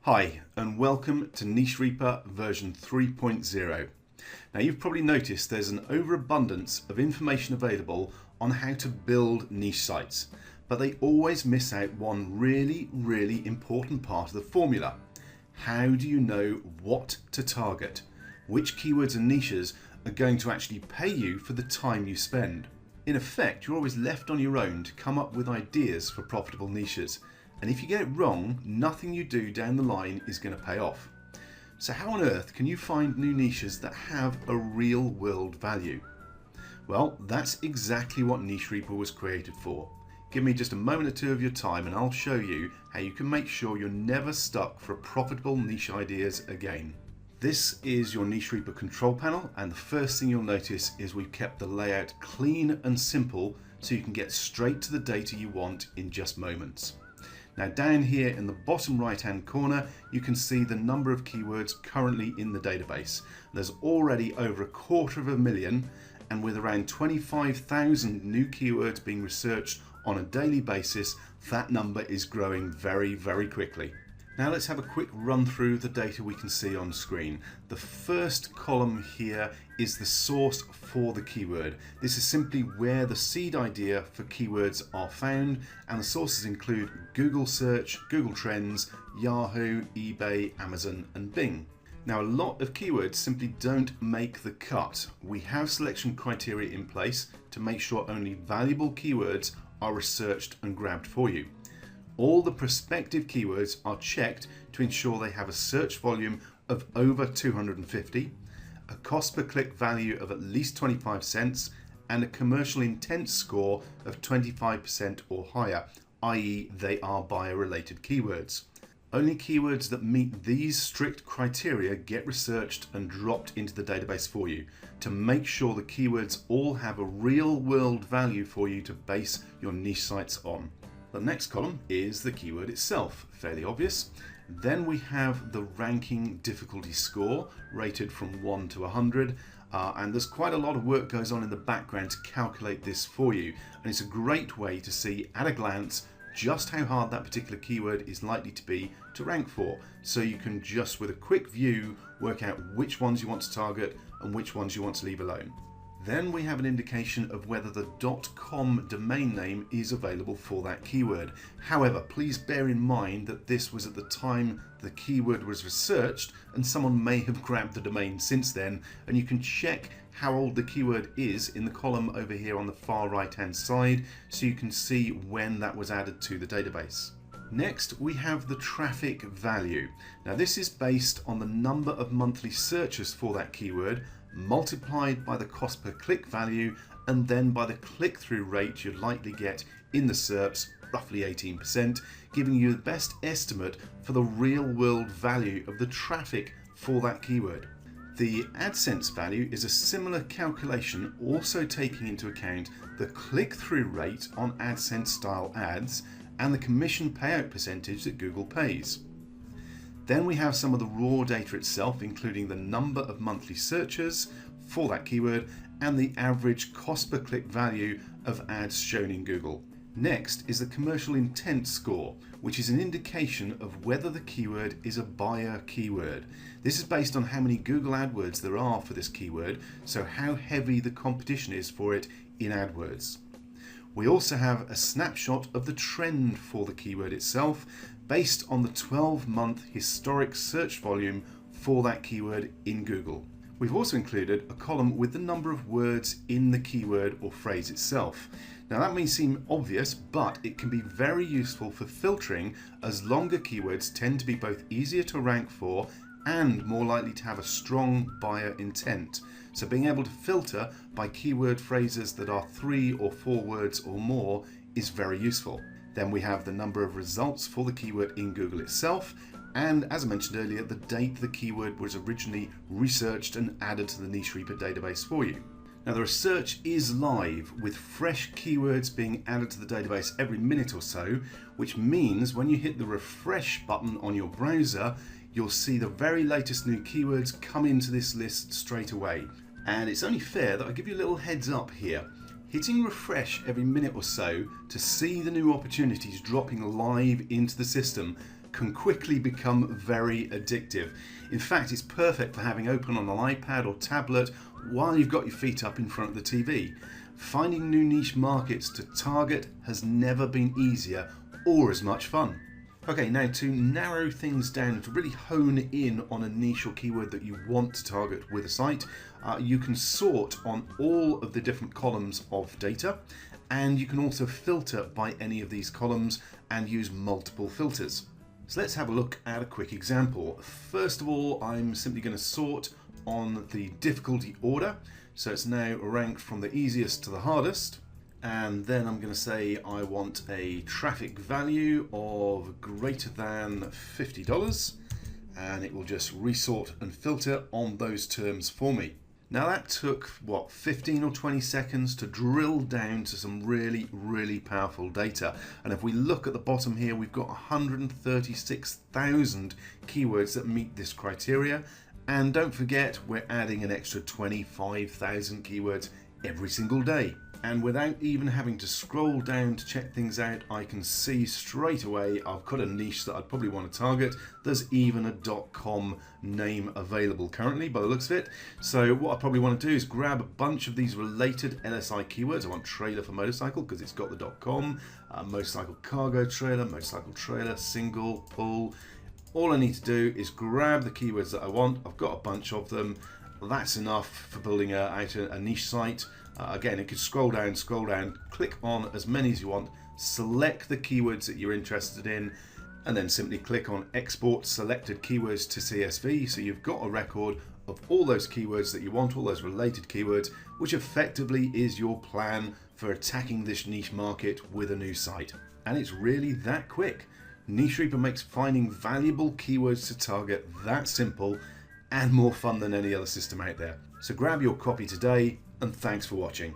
Hi and welcome to Niche Reaper version 3.0. Now you've probably noticed there's an overabundance of information available on how to build niche sites, but they always miss out one really important part of the formula. How do you know what to target? Which keywords and niches are going to actually pay you for the time you spend? In effect, you're always left on your own to come up with ideas for profitable niches. And if you get it wrong, nothing you do down the line is going to pay off. So how on earth can you find new niches that have a real world value? Well, that's exactly what Niche Reaper was created for. Give me just a moment or two of your time and I'll show you how you can make sure you're never stuck for profitable niche ideas again. This is your Niche Reaper control panel, and the first thing you'll notice is we've kept the layout clean and simple so you can get straight to the data you want in just moments. Now down here in the bottom right hand corner you can see the number of keywords currently in the database. There's already over 250,000, and with around 25,000 new keywords being researched on a daily basis, that number is growing very quickly. Now let's have a quick run through the data we can see on screen. The first column here is the source for the keyword. This is simply where the seed idea for keywords are found, and the sources include Google Search, Google Trends, Yahoo, eBay, Amazon and Bing. Now a lot of keywords simply don't make the cut. We have selection criteria in place to make sure only valuable keywords are researched and grabbed for you. All the prospective keywords are checked to ensure they have a search volume of over 250, a cost per click value of at least 25 cents, and a commercial intent score of 25% or higher, i.e. they are buyer related keywords. Only keywords that meet these strict criteria get researched and dropped into the database for you to make sure the keywords all have a real world value for you to base your niche sites on. The next column is the keyword itself, fairly obvious. Then we have the ranking difficulty score rated from 1 to 100, and there's quite a lot of work goes on in the background to calculate this for you, and it's a great way to see at a glance just how hard that particular keyword is likely to be to rank for, so you can just with a quick view work out which ones you want to target and which ones you want to leave alone. Then we have an indication of whether the .com domain name is available for that keyword. However, please bear in mind that this was at the time the keyword was researched, and someone may have grabbed the domain since then, and you can check how old the keyword is in the column over here on the far right hand side, so you can see when that was added to the database. Next we have the traffic value. Now this is based on the number of monthly searches for that keyword multiplied by the cost per click value and then by the click-through rate you'd likely get in the SERPs, roughly 18%, giving you the best estimate for the real world value of the traffic for that keyword. The AdSense value is a similar calculation, also taking into account the click-through rate on AdSense style ads and the commission payout percentage that Google pays. Then we have some of the raw data itself, including the number of monthly searches for that keyword and the average cost per click value of ads shown in Google. Next is the commercial intent score, which is an indication of whether the keyword is a buyer keyword. This is based on how many Google AdWords there are for this keyword, so how heavy the competition is for it in AdWords. We also have a snapshot of the trend for the keyword itself based on the 12-month historic search volume for that keyword in Google. We've also included a column with the number of words in the keyword or phrase itself. Now that may seem obvious, but it can be very useful for filtering, as longer keywords tend to be both easier to rank for and more likely to have a strong buyer intent. So being able to filter by keyword phrases that are 3 or 4 words or more is very useful. Then we have the number of results for the keyword in Google itself, and as I mentioned earlier, the date the keyword was originally researched and added to the Niche Reaper database for you. Now the research is live, with fresh keywords being added to the database every minute or so, which means when you hit the refresh button on your browser, you'll see the very latest new keywords come into this list straight away. And it's only fair that I give you a little heads up here. Hitting refresh every minute or so to see the new opportunities dropping live into the system can quickly become very addictive. In fact, it's perfect for having open on an iPad or tablet while you've got your feet up in front of the TV. Finding new niche markets to target has never been easier or as much fun. Okay, now to narrow things down, to really hone in on a niche or keyword that you want to target with a site, you can sort on all of the different columns of data, and you can also filter by any of these columns and use multiple filters. So let's have a look at a quick example. First of all, I'm simply going to sort on the difficulty order. So it's now ranked from the easiest to the hardest. And then I'm going to say I want a traffic value of greater than $50, and it will just resort and filter on those terms for me. Now that took, 15 or 20 seconds to drill down to some really powerful data. And if we look at the bottom here, we've got 136,000 keywords that meet this criteria. And don't forget, we're adding an extra 25,000 keywords every single day. And without even having to scroll down to check things out, I can see straight away I've got a niche that I'd probably want to target. There's even a .com name available currently by the looks of it. So what I probably want to do is grab a bunch of these related LSI keywords. I want trailer for motorcycle because it's got the .com, motorcycle cargo trailer, motorcycle trailer, single, pull. All I need to do is grab the keywords that I want. I've got a bunch of them. That's enough for building out a niche site. Again, you could scroll down, click on as many as you want, select the keywords that you're interested in, and then simply click on Export Selected Keywords to CSV. So you've got a record of all those keywords that you want, all those related keywords, which effectively is your plan for attacking this niche market with a new site. And it's really that quick. NicheReaper makes finding valuable keywords to target that simple and more fun than any other system out there. So grab your copy today, and thanks for watching.